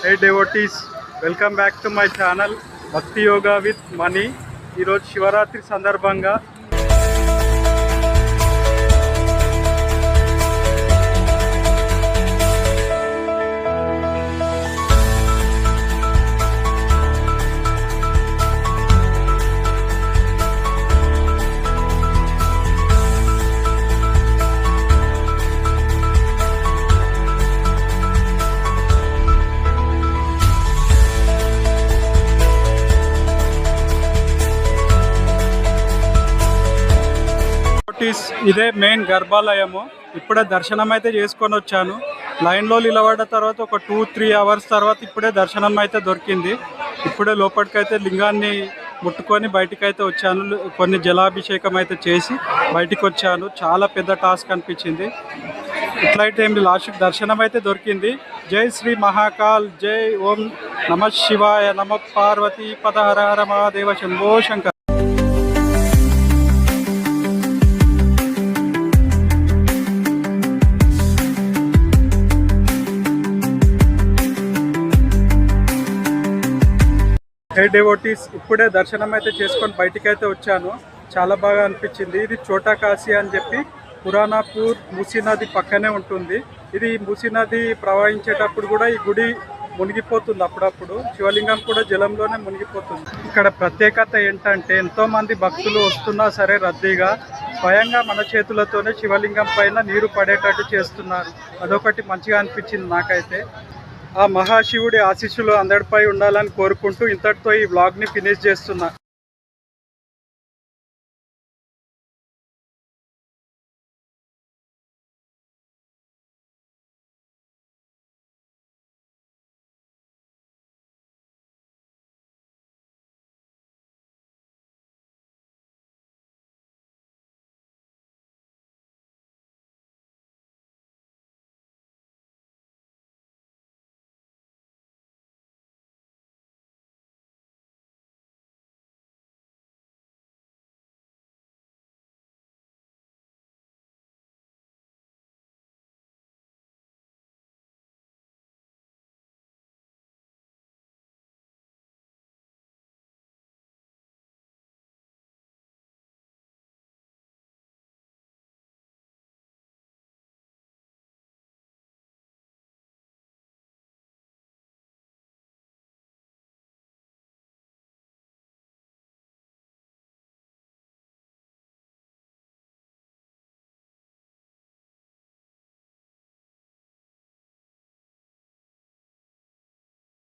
Hey devotees, welcome back to my channel Bhakti Yoga with Mani. ఈరోజు శివరాత్రి సందర్భంగా ఇదే main గర్భాలయము. ఇప్పుడే దర్శనం అయితే చేసుకొని వచ్చాను. లైన్లో నిలబడ్డ తర్వాత ఒక 2-3 అవర్స్ తర్వాత ఇప్పుడే దర్శనం అయితే దొరికింది. ఇప్పుడే లోపలికైతే లింగాన్ని ముట్టుకొని బయటికైతే వచ్చాను. కొన్ని జలాభిషేకం అయితే చేసి బయటికి వచ్చాను. చాలా పెద్ద టాస్క్ అనిపించింది. ఇట్లయితే ఏమి లాస్ట్ దర్శనం అయితే దొరికింది. జై శ్రీ మహాకాల్, జై ఓం నమ శివాయ, నమ పార్వతీ పద హర హర మహాదేవ శంభో శంకర్. హే డివోటీస్, ఇప్పుడే దర్శనం అయితే చేసుకొని బయటికి అయితే వచ్చాను. చాలా బాగా అనిపించింది. ఇది చోటా కాశీ అని చెప్పి పురాణాపూర్ మూసీ నది పక్కనే ఉంటుంది. ఇది మూసీ నది ప్రవహించేటప్పుడు కూడా ఈ గుడి మునిగిపోతుంది. అప్పుడప్పుడు శివలింగం కూడా జలంలోనే మునిగిపోతుంది. ఇక్కడ ప్రత్యేకత ఏంటంటే ఎంతోమంది భక్తులు వస్తున్నా సరే రద్దీగా స్వయంగా మన చేతులతోనే శివలింగం పైన నీరు పడేటట్టు చేస్తున్నారు. అదొకటి మంచిగా అనిపించింది నాకైతే. ఆ మహాశివుడి ఆశీస్సులు అందరిపై ఉండాలని కోరుకుంటూ ఇంతటితో ఈ వ్లాగ్ని ఫినిష్ చేస్తున్నా.